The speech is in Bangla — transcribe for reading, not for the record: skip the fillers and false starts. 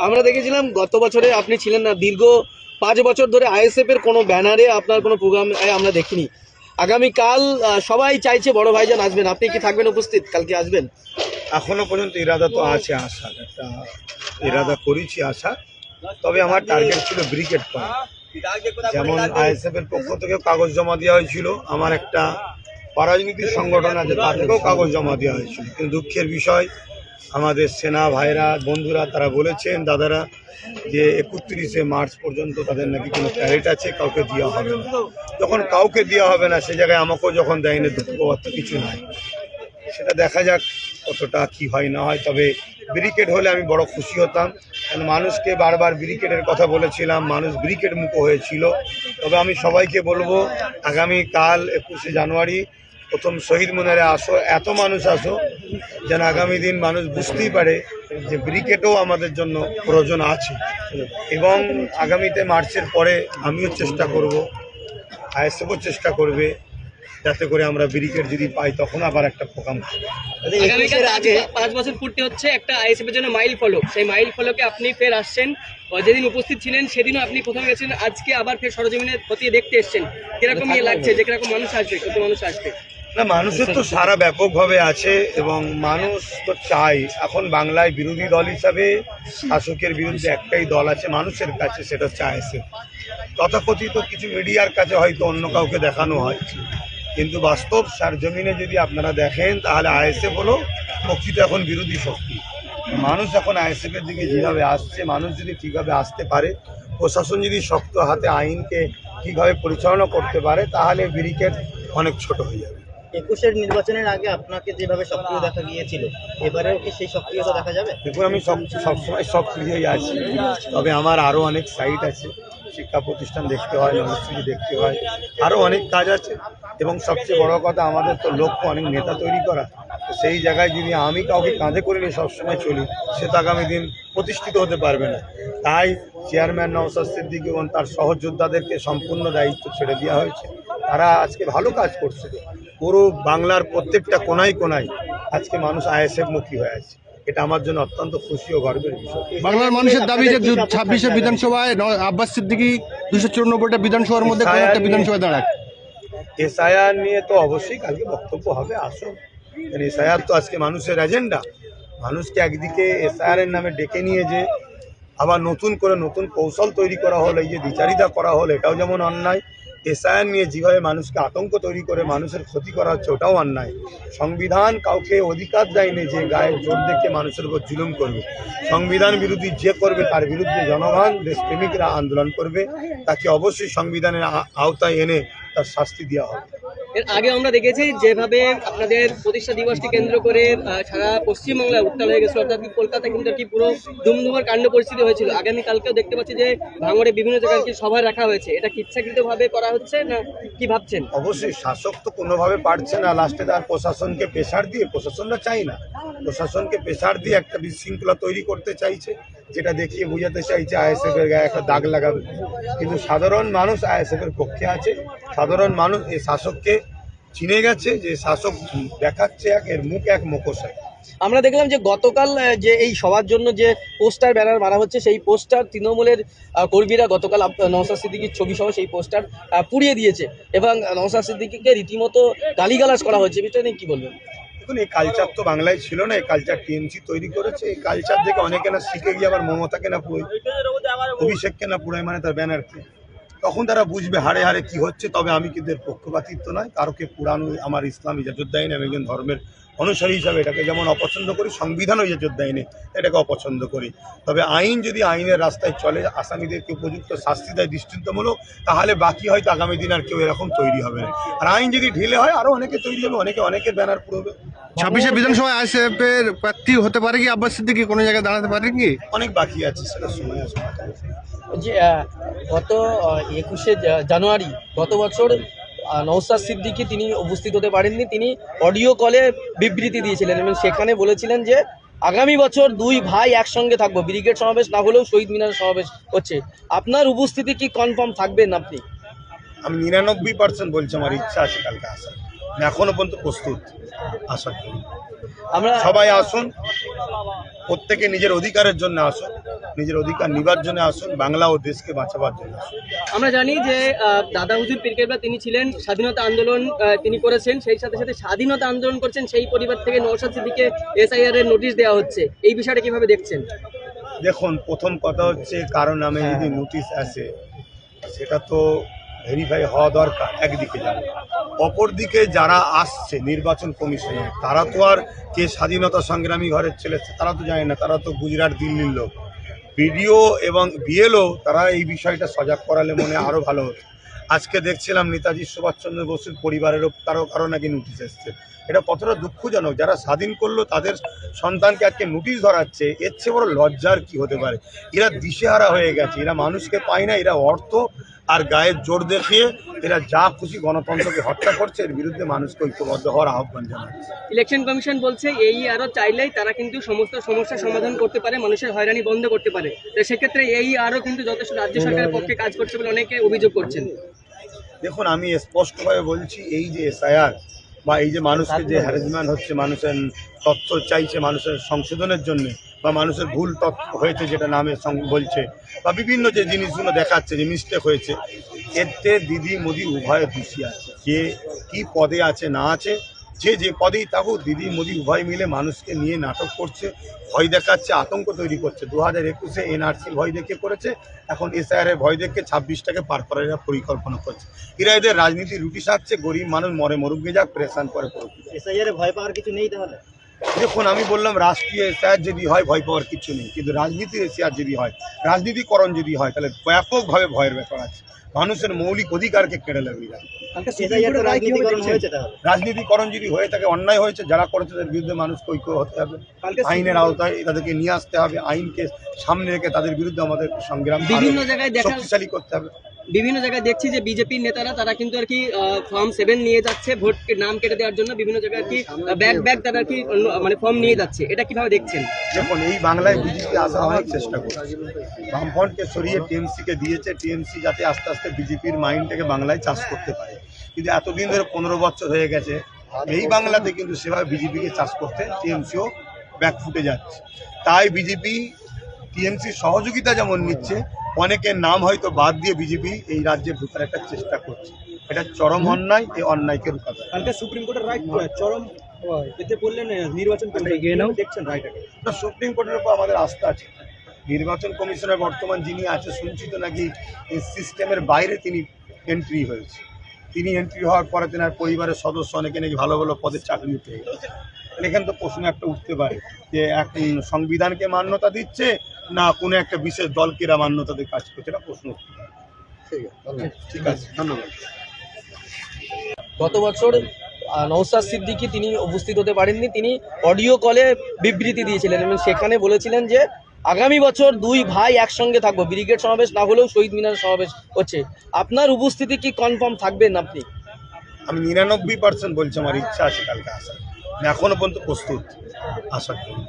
আমরা দেখেছিলাম গত বছরে আপনি ছিলেন না, দীর্ঘ 5 বছর ধরে আইএসএফ এর কোনো ব্যানারে আপনার কোনো প্রোগ্রাম আমরা দেখিনি। আগামীকাল সবাই চাইছে বড় ভাইজান আসবেন, আপনি কি থাকবেন উপস্থিত? কালকে আসবেন? এখনো পর্যন্ত ইরাদা তো আছে, আসার একটা ইরাদা করেছি আসা। তবে আমার টার্গেট ছিল ব্রিগেড পয়েন্ট। যেমন আইএসএফ এর পক্ষ থেকে কাগজ জমা দেওয়া হয়েছিল, আমার একটা পারাজনীতির সংগঠন আছে তার থেকেও কাগজ জমা দেওয়া হয়েছিল। কিন্তু দুঃখের বিষয়, আমাদের সেনা ভাইরা বন্ধুরা তারা বলেছেন, দাদারা, যে 31শে মার্চ পর্যন্ত তাদের নাকি কোনো প্যারেড আছে, কাউকে দেওয়া হবে না। যখন কাউকে দেওয়া হবে না, সে জায়গায় আমাকেও যখন দেয়নি, দুঃখ পাওয়ার তো কিছু নাই। সেটা দেখা যাক কতটা কি হয় না হয়। তবে ব্রিকেড হলে আমি বড় খুশি হতাম, কারণ মানুষকে বারবার ব্রিকেডের কথা বলেছিলাম, মানুষ ব্রিকেড মুখ হয়েছিল। তবে আমি সবাইকে বলবো, আগামীকাল 21শে জানুয়ারি প্রথম শহীদ মিনারে আসো, এত মানুষ আসো যেন আগামী দিন মানুষ বুঝতেই পারে যে ব্রিকেডও আমাদের জন্য প্রয়োজন আছে। এবং আগামীতে মার্চের পরে আমিও চেষ্টা করব, আইএসএফও চেষ্টা করবে, যাতে করে আমরা ব্রিকেড যদি পাই তখন আবার একটা প্রোগ্রাম। আগামীকাল আগে 5 বছর পূর্তি হচ্ছে একটা আইএসএফ এর জন্য মাইল ফলক, সেই মাইল ফলকে আপনি ফের আসছেন। যেদিন উপস্থিত ছিলেন সেদিনও আপনি প্রথমে গেছেন, আজকে আবার ফের সরজমিনে খতিয়ে দেখতে এসছেন। কিরকম লাগছে যে কিরকম মানুষ আসবে, কত মানুষ আসবে? না, মানুষের তো সারা ব্যাপকভাবে আছে এবং মানুষ তো চাই। এখন বাংলায় বিরোধী দল হিসাবে শাসকের বিরুদ্ধে একটাই দল আছে মানুষের কাছে, সেটা হচ্ছে আইএসএফ। তথাকথিত কিছু মিডিয়ার কাছে হয়তো অন্য কাউকে দেখানো হয়, কিন্তু বাস্তব সারজমিনে যদি আপনারা দেখেন তাহলে আইএসএফ হলো প্রকৃত এখন বিরোধী শক্তি। মানুষ এখন আইএসএফের দিকে যেভাবে আসছে, মানুষ যদি ঠিকভাবে আসতে পারে, প্রশাসন যদি শক্ত হাতে আইনকে ঠিকভাবে পরিচালনা করতে পারে, তাহলে ব্যারিকেড অনেক ছোট হয়ে যাবে। 21-এর নির্বাচনের আগে আপনাকে যেভাবে সক্রিয় দেখা গিয়েছিল, এবারেও কি সেই সক্রিয়তা দেখা যাবে? দেখুন, আমি সবসময় সক্রিয়ই আছি, তবে আমার আরও অনেক সাইট আছে, শিক্ষা প্রতিষ্ঠান দেখতে হয়, মনস্ফিতি দেখতে হয়, আরও অনেক কাজ আছে। এবং সবচেয়ে বড় কথা, আমাদের তো লক্ষ্য অনেক নেতা তৈরি করা। তো সেই জায়গায় যদি আমি কাউকে কাঁধে করে নিয়ে সবসময় চলি, সে তো আগামী দিন প্রতিষ্ঠিত হতে পারবে না। তাই চেয়ারম্যান নওশাদ সিদ্দিকী এবং তার সহযোদ্ধাদেরকে সম্পূর্ণ দায়িত্ব ছেড়ে দেওয়া হয়েছে। তারা আজকে ভালো কাজ করছে। পুরো বাংলার প্রত্যেকটা কোনায় কোনায় আজকে মানুষ আইএসএফ মুখী হয়ে আছে। এটা আমার জন্য অত্যন্ত খুশি ও গর্বের বিষয়। বাংলার মানুষের দাবি যে 26শে বিধানসভায় আব্বাস সিদ্দিকী 294টা বিধানসভার মধ্যে কোনো একটা বিধানসভায় দাঁড়ায়। এসআইআর নিয়ে তো অবশ্যই কালকে বক্তব্য হবে, আসুন। এসআইআর তো আজকে মানুষের এজেন্ডা। মানুষকে একদিকে এসআইআর এর নামে ডেকে নিয়ে যে আবার নতুন করে নতুন কৌশল তৈরি করা হলো, এই যে দ্বিচারিতা করা হলো, এটাও যেমন অন্যায়। এসআইআর নিয়ে যেভাবে মানুষকে আতঙ্ক তৈরি করে মানুষের ক্ষতি করা হচ্ছে, ওটাও অন্যায়। সংবিধান কাউকে অধিকার দেয়নি যে গায়ের জোর দেখে মানুষের উপর জুলুম করবে। সংবিধান বিরোধী যে করবে তার বিরুদ্ধে জনগণ, দেশপ্রেমিকরা আন্দোলন করবে, তাকে অবশ্যই সংবিধানের আওতায় এনে তার শাস্তি দেওয়া হবে। এর আগে আমরা দেখেছি যেভাবে আপনাদের প্রতিষ্ঠা দিবসকে কেন্দ্র করে সারা পশ্চিমবাংলায় উত্তাল হয়ে গেছিল, অর্থাৎ কলকাতায় কিন্তু একটি পুরো ধুমধুমার কাণ্ড পরিস্থিতি হয়েছিল। আগামীকালকেও দেখতে পাচ্ছি যে ভাঙড়ে বিভিন্ন জায়গায় সভা রাখা হয়েছে, এটা কি ইচ্ছাকৃতভাবে করা হচ্ছে না কি ভাবছেন? অবশ্যই শাসক তো কোনোভাবে পারছে না, লাস্টে তার প্রশাসনকে প্রেশার দিয়ে, প্রশাসনরা চাই না, প্রশাসনকে প্রেশার দিয়ে একটা বিশৃঙ্খলা তৈরি করতে চাইছে, যেটা দেখিয়ে বোঝাতে চাইছে আইএসএফ এর গায়ে একটা দাগ লাগাবে। কিন্তু সাধারণ মানুষ আইএসএফ এর পক্ষে আছে। সাধারণ মানুষ এই শাসককে চিনে গেছে, যে শাসক দেখাচ্ছে এক, এর মুখ এক, মুখোশ এক। আমরা দেখলাম যে গতকাল যে এই সবার জন্য যে পোস্টার ব্যানার মারা হচ্ছে, সেই পোস্টার তৃণমূলের কর্মীরা গতকাল নওশাদ সিদ্দিকীর ছবি সহ সেই পোস্টার পুড়িয়ে দিয়েছে এবং নওশাদ সিদ্দিকীকে রীতিমতো গালিগালাজ করা হচ্ছে। বিষয়টা নিয়ে কি বলবেন? দেখুন, এই কালচার তো বাংলায় ছিল না, এই কালচার টিএমসি তৈরি করেছে। এই কালচার দেখে অনেকে না শিখে গিয়ে আবার মমতাকে না পুরোয়, অভিষেককে না পুরোয়, মানে তার ব্যানারকে, তখন তারা বুঝবে হারে হারে কি হচ্ছে। তবে আমি কিন্তু এর পক্ষপাতিত্ব নয়, কারোকে পুরানো আমার ইসলামী ইজাজত দেয় না। আমি একজন ধর্মের অনুসারী হিসাবে এটাকে যেমন অপছন্দ করি, সংবিধানও ইজাজত দেয় না, এটাকে অপছন্দ করি। তবে আইন যদি আইনের রাস্তায় চলে, আসামিদেরকে উপযুক্ত শাস্তি দেয় দৃষ্টান্তমূলক, তাহলে বাকি হয়তো আগামী দিন আর কেউ এরকম তৈরি হবে না। আর আইন যদি ঢিলে হয়, আরও অনেকে তৈরি হবে, অনেকের ব্যানার পুরোবে। 26শে বিধানসভায় আইএসএফ এর প্রার্থী হতে পারে কি আব্বাস সিদ্দিকী, কোনো জায়গায় দাঁড়াতে পারে কি? অনেক বাকি আছে, সেটা সময় আসবে। যে গত 21শে জানুয়ারি গত বছর নওশাদ সিদ্দিকী তিনি উপস্থিত হতে পারেননি, তিনি অডিও কলে বিবৃতি দিয়েছিলেন এবং সেখানে বলেছিলেন যে আগামী বছর দুই ভাই একসঙ্গে থাকবো, ব্রিগেড সমাবেশ না হলেও শহীদ মিনার সমাবেশ হচ্ছে। আপনার উপস্থিতি কি কনফার্ম থাকবেন আপনি? আমি 99% বলছি, আমার ইচ্ছা আছে কালকে আসার, এখনো পর্যন্ত প্রস্তুত আসার জন্য। আমরা সবাই আসুন, প্রত্যেকে নিজের অধিকারের জন্য আসুন, নিজের অধিকার নিবার জন্য আসুন, বাংলা ও দেশকে বাঁচাবার জন্য আসুন। আমরা জানি যে দাদা হুজুর পীর কেবলা তিনি ছিলেন স্বাধীনতা আন্দোলন তিনি করেছেন, সেই সাথে সাথে স্বাধীনতা আন্দোলন করছেন সেই পরিবার থেকে নওশাদ সিদ্দিকীকে SIR এর নোটিশ দেওয়া হচ্ছে, এই বিষয়টা কিভাবে দেখছেন? দেখুন, প্রথম কথা হচ্ছে কারো নামে যদি নোটিশ আসে সেটা তো ভেরিফাই হওয়া দরকার একদিকে যাবে, অপরদিকে যারা আসছে নির্বাচন কমিশনে তারা তো আর কে স্বাধীনতা সংগ্রামী ঘরের ছেলে তারা তো জানে না, তারা তো গুজরাট দিল্লির লোক। বিডিও এবং BLO তারা এই বিষয়টা সজাগ করালে মনে আরও ভালো হতো। আজকে দেখছিলাম নেতাজি সুভাষচন্দ্র বসুর পরিবারেরও কারো নাকি নোটিশ এসছে। এটা কতটা দুঃখজনক, যারা স্বাধীন করলো তাদের সন্তানকে আজকে নোটিশ ধরাচ্ছে, এর চেয়ে বড় লজ্জার কি হতে পারে? এরা দিশেহারা হয়ে গেছে, এরা মানুষকে পায় না, এরা অর্থ আর গায়ের জোর দেখিয়ে এরা যা খুশি গণতন্ত্রকে হত্যা করছে। এর বিরুদ্ধে মানুষকে ঐক্যবদ্ধ হওয়ার আহ্বান জানাচ্ছে। ইলেকশন কমিশন বলছে এই আরও চাইলেই তারা কিন্তু সমস্ত সমস্যার সমাধান করতে পারে, মানুষের হয়রানি বন্ধ করতে পারে। তো সেক্ষেত্রে এই আরও কিন্তু যথেষ্ট রাজ্য সরকারের পক্ষে কাজ করছে বলে অনেকে অভিযোগ করছেন। দেখুন, আমি স্পষ্টভাবে বলছি, এই যে SIR বা এই যে মানুষকে যে হ্যারাসমেন্ট হচ্ছে, মানুষের তথ্য চাইছে মানুষের সংশোধনের জন্য, বা মানুষের ভুল তথ্য হয়েছে যেটা নামে বলছে, বা বিভিন্ন যে জিনিসগুলো দেখাচ্ছে যে মিস্টেক হয়েছে, এতে দিদি মোদি উভয় দোষী আছে। যে কি পদে আছে না আছে, যে পদেই থাকুক, দিদি মোদি উভয় মিলে মানুষকে নিয়ে নাটক করছে, ভয় দেখাচ্ছে, আতঙ্ক তৈরি করছে। 2021-এ NRC ভয় দেখে করেছে, এখন SIR এর ভয় দেখে 26টাকে পার করার এরা পরিকল্পনা করছে। এরা এদের রাজনীতি রুটি সাজছে, গরিব মানুষ মরে মরুক গে যাক, প্রেশান করে পড়ুক। SIR এ ভয় পাওয়ার কিছু নেই তাহলে? দেখুন, আমি বললাম রাষ্ট্রীয় SIR যদি হয় ভয় পাওয়ার কিছু নেই, কিন্তু রাজনীতির SIR যদি হয়, রাজনীতিকরণ যদি হয়, তাহলে ব্যাপকভাবে ভয়ের ব্যাপার আছে। মানুষের মৌলিক অধিকারকে কেড়ে লাগবে। SIR তো রাজনীতিকরণ হয়েছে তাহলে? রাজনীতিকরণ যদি হয়ে থাকে, অন্যায় হয়েছে, যারা করেছে তাদের বিরুদ্ধে মানুষকে ঐক্য হতে হবে, আইনের আওতায় তাদেরকে নিয়ে আসতে হবে, আইনকে সামনে রেখে তাদের বিরুদ্ধে আমাদের সংগ্রাম বিভিন্ন জায়গায় শক্তিশালী করতে হবে। বিভিন্ন জায়গায় দেখছি যে বিজেপির নেতারা তারা কিন্তু আর কি ফর্ম 7 নিয়ে যাচ্ছে ভোট নাম কেটে দেওয়ার জন্য, বিভিন্ন জায়গায় আর কি ব্যাগ তারা আর কি মানে ফর্ম নিয়ে যাচ্ছে, এটা কিভাবে দেখছেন? দেখুন, এই বাংলায় বিজেপি আসা অনেক চেষ্টা করছে, বামফ্রন্টকে সরিয়ে TMC-কে দিয়েছে, TMC যাতে আস্তে আস্তে বিজেপির মাইন্ডটাকে বাংলায় চাষ করতে পারে। কিন্তু এতদিন ধরে 15 বছর হয়ে গেছে এই বাংলাতে কিন্তু সেভাবে বিজেপিকে চাষ করতে TMC-ও ব্যাক ফুটে যাচ্ছে। তাই বিজেপি TMC সহযোগিতা যেমন নিচ্ছে, অনেকের নাম হয়তো বাদ দিয়ে বিজেপি এই রাজ্যে ঢোকার একটা চেষ্টা করছে। এটা চরম অন্যায়, এই অন্যায়কে রুখাতে হবে। কালকে সুপ্রিম কোর্টের রাইট চরম এতে বললেন নির্বাচন দেখছেন রাইটটাকে। না, সুপ্রিম কোর্টের উপর আমাদের আস্থা আছে। নির্বাচন কমিশনের বর্তমান যিনি আছে, শুনছি তো নাকি এই সিস্টেমের বাইরে তিনি এন্ট্রি হয়েছে। তিনি এন্ট্রি হওয়ার পরে তেনার পরিবারের সদস্য অনেকে নাকি ভালো ভালো পদের চাকরি পেয়ে গেছে। এখানে তো প্রশ্ন একটা উঠতে পারে যে এক সংবিধানকে মান্যতা দিচ্ছে না কোনো একটা বিশেষ দলকে এরা মান্যতা দিয়ে কাজ করছে, এটা প্রশ্ন উঠতে পারে। ঠিক আছে, ধন্যবাদ। গত বছর নওশাদ সিদ্দিকী তিনি উপস্থিত হতে পারেননি, তিনি অডিও কলে বিবৃতি দিয়েছিলেন এবং সেখানে বলেছিলেন যে আগামী বছর দুই ভাই একসঙ্গে থাকবো, ব্রিগেড সমাবেশ না হলেও শহীদ মিনার সমাবেশ হচ্ছে। আপনার উপস্থিতি কি কনফার্ম থাকবেন আপনি? আমি 99% বলছি আমার ইচ্ছা আছে কালকে আসার, এখনো পর্যন্ত প্রস্তুত আসার জন্য।